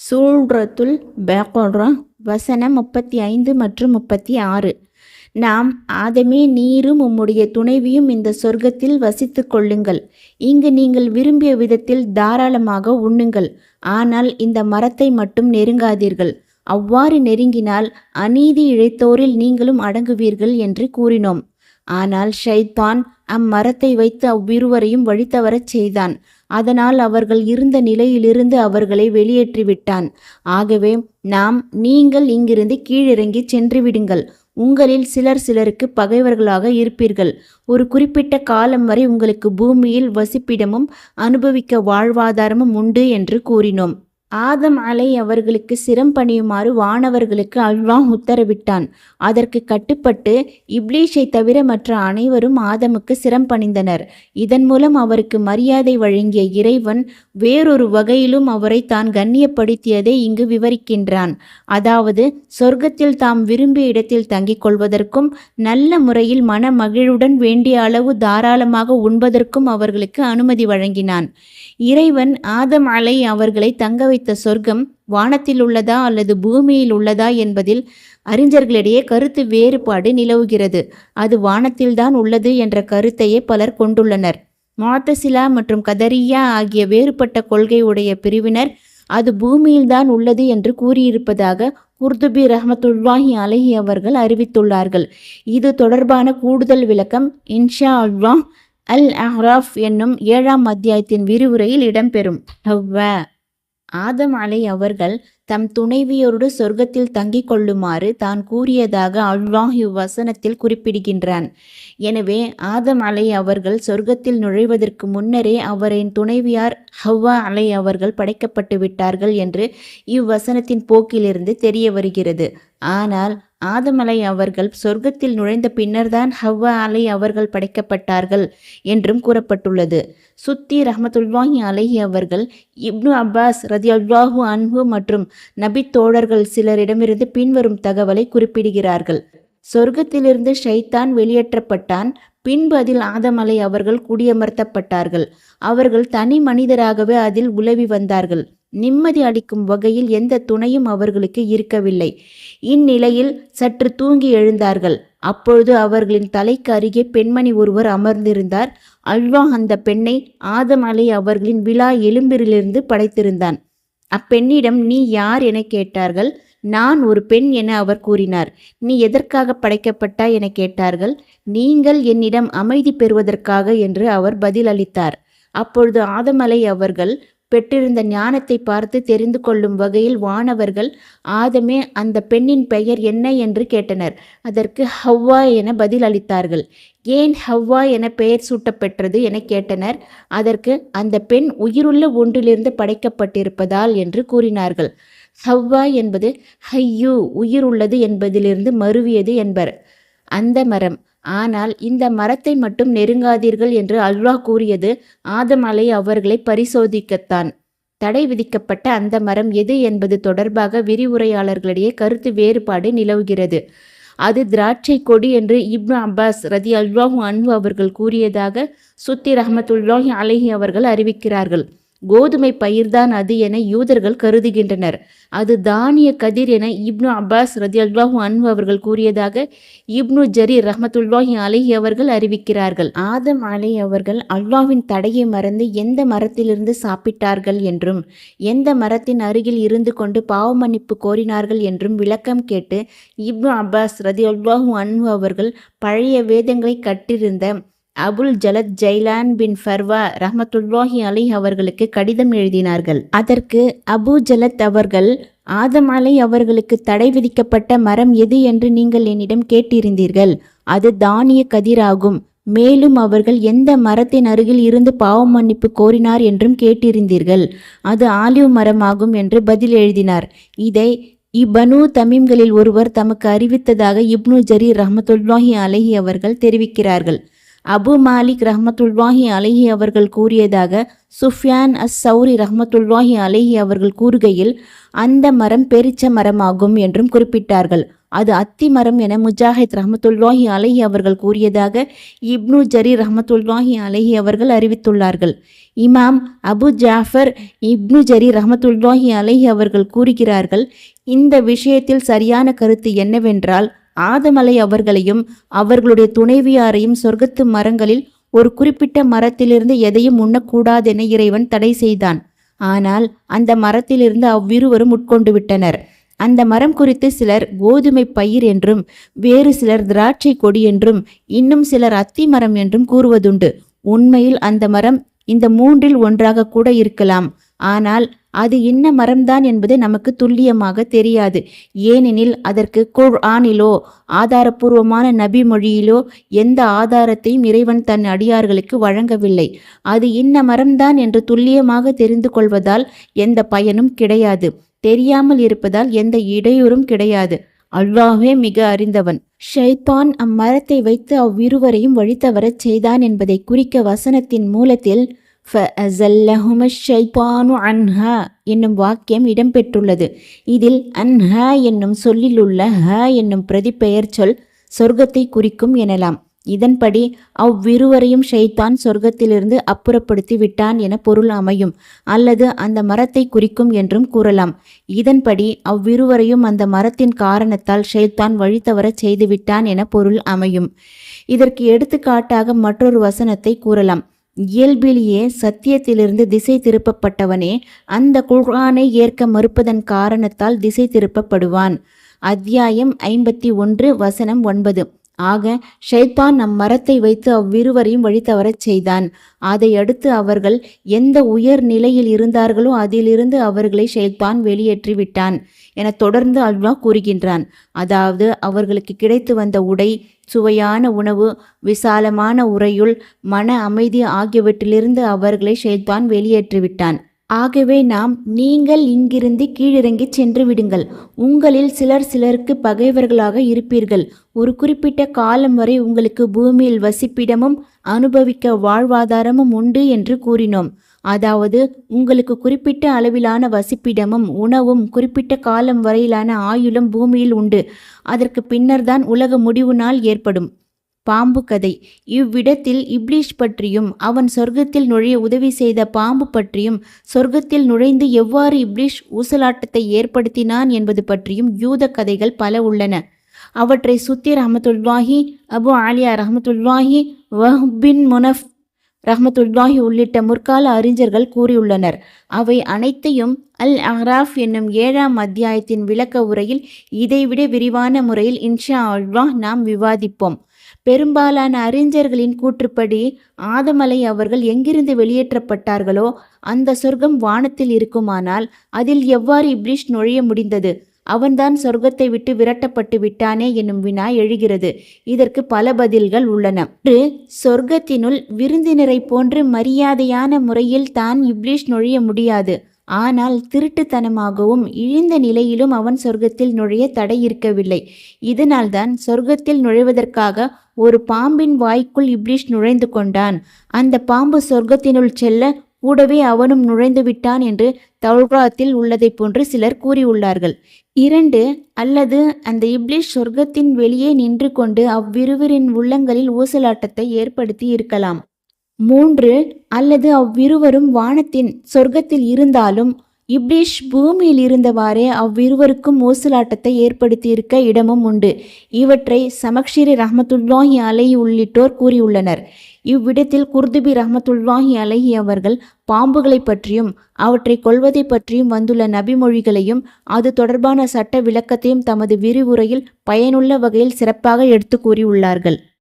சூரத்துல் பக்ரா வசனம் 35 மற்றும் 36. நாம் ஆதமே, நீரும் உம்முடைய துணைவியும் இந்த சொர்க்கத்தில் வசித்து கொள்ளுங்கள். இங்கு நீங்கள் விரும்பிய விதத்தில் தாராளமாக உண்ணுங்கள். ஆனால் இந்த மரத்தை மட்டும் நெருங்காதீர்கள். அவ்வாறு நெருங்கினால் அநீதி இழைத்தோரில் நீங்களும் அடங்குவீர்கள் என்று கூறினோம். ஆனால் ஷைத்தான் அம்மரத்தை வைத்து அவ்விருவரையும் வழித்தவரச் செய்தான். அதனால் அவர்கள் இருந்த நிலையிலிருந்து அவர்களை வெளியேற்றிவிட்டான். ஆகவே நீங்கள் இங்கிருந்து கீழிறங்கி சென்று விடுங்கள். உங்களில் சிலருக்கு பகைவர்களாக இருப்பீர்கள். ஒரு குறிப்பிட்ட காலம் வரை உங்களுக்கு பூமியில் வசிப்பிடமும் அனுபவிக்க வாழ்வாதாரமும் உண்டு என்று கூறினோம். ஆதம் அவர்களுக்கு சிரம் பணியுமாறு வானவர்களுக்கு அல்லாஹ் உத்தரவிட்டான். அதற்கு கட்டுப்பட்டு இப்லீஸை தவிர மற்ற அனைவரும் ஆதமுக்கு சிரம் பணிந்தனர். இதன் மூலம் அவருக்கு மரியாதை வழங்கிய இறைவன் வேறொரு வகையிலும் அவரை தான் கண்ணியப்படுத்தியதை இங்கு விவரிக்கின்றான். அதாவது சொர்க்கத்தில் தாம் விரும்பிய இடத்தில் தங்கிக் கொள்வதற்கும் நல்ல முறையில் மன மகிழுடன் வேண்டிய அளவு தாராளமாக உண்பதற்கும் அவர்களுக்கு அனுமதி வழங்கினான். இறைவன் ஆதம் அவர்களை தங்க வைத்த சொர்க்கம் வானத்தில் உள்ளதா அல்லது பூமியில் உள்ளதா என்பதில் அறிஞர்களிடையே கருத்து வேறுபாடு நிலவுகிறது. அது வானத்தில்தான் உள்ளது என்ற கருத்தையே பலர் கொண்டுள்ளனர். முஅத்தசிலா மற்றும் கதரியா ஆகிய வேறுபட்ட கொள்கை உடைய பிரிவினர் அது பூமியில்தான் உள்ளது என்று கூறியிருப்பதாக குர்துபி ரஹ்மத்துல்லாஹி அலைஹி அவர்கள் அறிவித்துள்ளார்கள். இது தொடர்பான கூடுதல் விளக்கம் இன்ஷா அல்லாஹ் அல்-அஹ்ராஃப் என்னும் 7ஆம் அத்தியாயத்தின் விரிவுரையில் இடம்பெறும். ஆதம் அவர்கள் தம் துணைவியோடு சொர்க்கத்தில் தங்கிக் கொள்ளுமாறு தான் கூறியதாக அல்லாஹ் இவ்வசனத்தில் குறிப்பிடுகின்றான். எனவே ஆதம் அவர்கள் சொர்க்கத்தில் நுழைவதற்கு முன்னரே அவரின் துணைவியார் ஹவ்வா அவர்கள் படைக்கப்பட்டு விட்டார்கள் என்று இவ்வசனத்தின் போக்கிலிருந்து தெரிய வருகிறது. ஆனால் ஆதம் அவர்கள் சொர்க்கத்தில் நுழைந்த பின்னர்தான் ஹவ்வா அவர்கள் படைக்கப்பட்டார்கள் என்றும் கூறப்பட்டுள்ளது. சுத்தி ரஹ்மத்துல்லாஹி அலைஹி அவர்கள் இப்னு அப்பாஸ் ரதியல்லாஹு அன்ஹு மற்றும் நபி தோழர்கள் சிலரிடமிருந்து பின்வரும் தகவலை குறிப்பிடுகிறார்கள். சொர்க்கத்திலிருந்து ஷைத்தான் வெளியேற்றப்பட்டான். பின்பு அதில் ஆதம் அவர்கள் குடியமர்த்தப்பட்டார்கள். அவர்கள் தனி மனிதராகவே அதில் உலவி வந்தார்கள். நிம்மதி அளிக்கும் வகையில் எந்த துணையும் அவர்களுக்கு இருக்கவில்லை. இந்நிலையில் சற்று தூங்கி எழுந்தார்கள். அப்பொழுது அவர்களின் தலைக்கு அருகே பெண்மணி ஒருவர் அமர்ந்திருந்தார். அல்லாஹ் அந்த பெண்ணை ஆதம் அவர்களின் விலா எலும்பிலிருந்து படைத்திருந்தான். அப்பெண்ணிடம் நீ யார் என கேட்டார்கள். நான் ஒரு பெண் என அவர் கூறினார். நீ எதற்காக படைக்கப்பட்டாய் என கேட்டார்கள். நீங்கள் என்னிடம் அமைதி பெறுவதற்காக என்று அவர் பதில் அளித்தார். அப்பொழுது ஆதம் அவர்கள் பெற்றிருந்த ஞானத்தை பார்த்து தெரிந்து கொள்ளும் வகையில் வானவர்கள் ஆதமே, அந்த பெண்ணின் பெயர் என்ன என்று கேட்டனர். அதற்கு ஹவ்வா என பதில் அளித்தார்கள். ஏன் ஹவ்வா என பெயர் சூட்டப்பெற்றது என கேட்டனர். அதற்கு அந்த பெண் உயிருள்ள ஒன்றிலிருந்து படைக்கப்பட்டிருப்பதால் என்று கூறினார்கள். ஹவ்வா என்பது ஹையூ, உயிர் உள்ளது என்பதிலிருந்து மருவியது என்பர் அந்த மரம். ஆனால் இந்த மரத்தை மட்டும் நெருங்காதீர்கள் என்று அல்லாஹ் கூறியது ஆதம் அவர்களை பரிசோதிக்கத்தான். தடை விதிக்கப்பட்ட அந்த மரம் எது என்பது தொடர்பாக விரிவுரையாளர்களிடையே கருத்து வேறுபாடு நிலவுகிறது. அது திராட்சை கொடி என்று இப்னு அப்பாஸ் ரதியல்லாஹு அன்ஹு அவர்கள் கூறியதாக சுத்தி ரஹ்மத்துல்லாஹி அலைஹி அவர்கள் அறிவிக்கிறார்கள். கோதுமை பயிர்தான் அது என யூதர்கள் கருதுகின்றனர். அது தானிய கதிர் என இப்னு அப்பாஸ் ரதியல்லாஹு அன்ஹு அவர்கள் கூறியதாக இப்னு ஜரீர் ரஹ்மத்துல்லாஹி அலைஹி அவர்கள் அறிவிக்கிறார்கள். ஆதம் அவர்கள் அல்லாஹ்வின் தடையை மறந்து எந்த மரத்திலிருந்து சாப்பிட்டார்கள் என்றும் எந்த மரத்தின் அருகில் இருந்து கொண்டு பாவமன்னிப்பு கோரினார்கள் என்றும் விளக்கம் கேட்டு இப்னு அப்பாஸ் ரதியல்லாஹு அன்ஹு அவர்கள் பழைய வேதங்களை கற்றிருந்த அபுல் ஜலத் ஜைலான் பின் ஃபர்வா ரஹ்மத்துல்லாஹி அலைஹி அவர்களுக்கு கடிதம் எழுதினார்கள். அதற்கு அபு ஜலத் அவர்கள், ஆதம் அவர்களுக்கு தடை விதிக்கப்பட்ட மரம் எது என்று நீங்கள் என்னிடம் கேட்டிருந்தீர்கள். அது தானிய கதிராகும். மேலும் அவர்கள் எந்த மரத்தின் அருகில் இருந்து பாவ மன்னிப்பு கோரினார் என்றும் கேட்டிருந்தீர்கள். அது ஆலிவ் மரமாகும் என்று பதில் எழுதினார். இதை இபனு தமீம்களில் ஒருவர் தமக்கு அறிவித்ததாக இப்னு ஜரீர் ரஹ்மத்துல்லாஹி அலைஹி அவர்கள் தெரிவிக்கிறார்கள். அபு மாலிக் ரஹ்மத்துல்லாஹி அலைஹி அவர்கள் கூறியதாக சுஃப்யான் அஸ்-சௌரி ரஹ்மத்துல்லாஹி அலைஹி அவர்கள் கூறுகையில், அந்த மரம் பெரிச்ச மரமாகும் என்றும் குறிப்பிட்டார்கள். அது அத்தி மரம் என முஜாஹித் ரஹ்மத்துல்லாஹி அலைஹி அவர்கள் கூறியதாக இப்னு ஜரீர் ரஹ்மத்துல்லாஹி அலைஹி அவர்கள் அறிவித்துள்ளார்கள். இமாம் அபு ஜாஃபர் இப்னு ஜரீர் ரஹ்மத்துல்லாஹி அலைஹி அவர்கள் கூறுகிறார்கள், இந்த விஷயத்தில் சரியான கருத்து என்னவென்றால், ஆதமலை அவர்களையும் அவர்களுடைய துணைவியாரையும் சொர்க்கத்து மரங்களில் ஒரு குறிப்பிட்ட மரத்திலிருந்து எதையும் உண்ணக்கூடாதென இறைவன் தடை செய்தான். ஆனால் அந்த மரத்திலிருந்து அவ்விருவரும் உட்கொண்டு விட்டனர். அந்த மரம் குறித்து சிலர் கோதுமை பயிர் என்றும், வேறு சிலர் திராட்சை கொடி என்றும், இன்னும் சிலர் அத்தி மரம் என்றும் கூறுவதுண்டு. உண்மையில் அந்த மரம் இந்த மூன்றில் ஒன்றாக கூட இருக்கலாம். ஆனால் அது என்ன மரம்தான் என்பது நமக்கு துல்லியமாக தெரியாது. ஏனெனில் அதற்கு குர்ஆனிலோ ஆதாரபூர்வமான நபி மொழியிலோ எந்த ஆதாரத்தையும் இறைவன் தன் அடியார்களுக்கு வழங்கவில்லை. அது இன்ன மரம்தான் என்று துல்லியமாக தெரிந்து கொள்வதால் எந்த பயனும் கிடையாது. தெரியாமல் இருப்பதால் எந்த இடையூறும் கிடையாது. அல்லாஹ்வே மிக அறிந்தவன். ஷைத்தான் அம்மரத்தை வைத்து அவ்விருவரையும் வழித்தவரச் செய்தான் என்பதை குறிக்க வசனத்தின் மூலத்தில் ஃபஅஸல்லஹும ஷைத்தானு அன்ஹா என்னும் வாக்கியம் இடம்பெற்றுள்ளது. இதில் அன்ஹா என்னும் சொல்லில் உள்ள ஹ என்னும் பிரதிபெயர் சொல் சொர்க்கத்தை குறிக்கும் எனலாம். இதன்படி அவ்விருவரையும் ஷைத்தான் சொர்க்கத்திலிருந்து அப்புறப்படுத்தி விட்டான் என பொருள் அமையும். அல்லது அந்த மரத்தை குறிக்கும் என்றும் கூறலாம். இதன்படி அவ்விருவரையும் அந்த மரத்தின் காரணத்தால் ஷைத்தான் வழித்தவரச் செய்துவிட்டான் என பொருள் அமையும். இதற்கு எடுத்துக்காட்டாக மற்றொரு வசனத்தை கூறலாம். இயல்பிலேயே சத்தியத்திலிருந்து திசை திருப்பப்பட்டவனே அந்த குர்ஆனை ஏற்க மறுப்பதன் காரணத்தால் திசை திருப்பப்படுவான். அத்தியாயம் 51 வசனம் 9. ஆக ஷைத்தான் மரத்தை வைத்து அவ்விருவரையும் வழித்தவரச் செய்தான். அதை அடுத்து அவர்கள் எந்த உயர் நிலையில் இருந்தார்களோ அதிலிருந்து அவர்களை ஷைத்தான் வெளியேற்றி விட்டான் என தொடர்ந்து அல்லாஹ் கூறுகின்றான். அதாவது அவர்களுக்கு கிடைத்து வந்த உடை, சுவையான உணவு, விசாலமான உறையுள், மன அமைதி ஆகியவற்றிலிருந்து அவர்களை ஷைத்தான் வெளியேற்றிவிட்டான். ஆகவே நீங்கள் இங்கிருந்து கீழிறங்கி சென்று விடுங்கள். உங்களில் சிலருக்கு பகைவர்களாக இருப்பீர்கள். ஒரு குறிப்பிட்ட காலம் வரை உங்களுக்கு பூமியில் வசிப்பிடமும் அனுபவிக்க வாழ்வாதாரமும் உண்டு என்று கூறினோம். அதாவது உங்களுக்கு குறிப்பிட்ட அளவிலான வசிப்பிடமும் உணவும் குறிப்பிட்ட காலம் வரையிலான ஆயுளும் பூமியில் உண்டு. அதற்கு பின்னர்தான் உலக முடிவு நாள் ஏற்படும். பாம்பு கதை. இவ்விடத்தில் இப்லீஸ் பற்றியும் அவன் சொர்க்கத்தில் நுழைய உதவி செய்த பாம்பு பற்றியும், சொர்க்கத்தில் நுழைந்து எவ்வாறு இப்லீஸ் ஊசலாட்டத்தை ஏற்படுத்தினான் என்பது பற்றியும் யூத கதைகள் பல உள்ளன. அவற்றை சுத்தி ரஹ்மத்துல்லாஹி, அபு ஆலியா ரஹ்மத்துல்லாஹி, வஹ்ப் பின் முனஃப் ரஹ்மத்துல்லாஹி உள்ளிட்ட முற்கால அறிஞர்கள் கூறியுள்ளனர். அவை அனைத்தையும் அல் அஹ்ராஃப் என்னும் 7ஆம் அத்தியாயத்தின் விளக்க உரையில் இதைவிட விரிவான முறையில் இன்ஷா அல்லாஹ் நாம் விவாதிப்போம். பெரும்பாலான அறிஞர்களின் கூற்றுப்படி ஆதமலை அவர்கள் எங்கிருந்து வெளியேற்றப்பட்டார்களோ அந்த சொர்க்கம் வானத்தில் இருக்குமானால் அதில் எவ்வாறு இப்லீஸ் நுழைய முடிந்தது? அவன்தான் சொர்க்கத்தை விட்டு விரட்டப்பட்டு விட்டானே என்னும் வினா எழுகிறது. இதற்கு பல பதில்கள் உள்ளன. சொர்க்கத்தினுள் விருந்தினரை போன்று மரியாதையான முறையில் தான் இப்லீஸ் நுழைய முடியாது. ஆனால் திருட்டுத்தனமாகவும் இழிந்த நிலையிலும் அவன் சொர்க்கத்தில் நுழைய தடை இருக்கவில்லை. இதனால்தான் சொர்க்கத்தில் நுழைவதற்காக ஒரு பாம்பின் வாய்க்குள் இப்லீஸ் நுழைந்து கொண்டான். அந்த பாம்பு சொர்க்கத்தினுள் செல்ல கூடவே அவனும் நுழைந்து விட்டான் என்று தௌராத்தில் உள்ளதை போன்று சிலர் கூறியுள்ளார்கள். 2 அல்லது அந்த இப்லீஸ் சொர்க்கத்தின் வெளியே நின்று கொண்டு அவ்விருவரின் உள்ளங்களில் ஊசலாட்டத்தை ஏற்படுத்தி இருக்கலாம். 3 அல்லது அவ்விருவரும் சொர்க்கத்தில் இருந்தாலும் இப்லீஸ் பூமியில் இருந்தவாறே அவ்விருவருக்கும் ஊசலாட்டத்தை ஏற்படுத்தியிருக்க இடமும் உண்டு. இவற்றை சமக்ஷிரி ரஹ்மத்துல்லாஹி அலைஹி உள்ளிட்டோர் கூறியுள்ளனர். இவ்விடத்தில் குர்துபி ரஹ்மத்துல்லாஹி அலைஹி அவர்கள் பாம்புகளை பற்றியும் அவற்றை கொல்வதை பற்றியும் வந்துள்ள நபிமொழிகளையும் அது தொடர்பான சட்ட விளக்கத்தையும் தமது விரிவுரையில் பயனுள்ள வகையில் சிறப்பாக எடுத்து கூறியுள்ளார்கள்.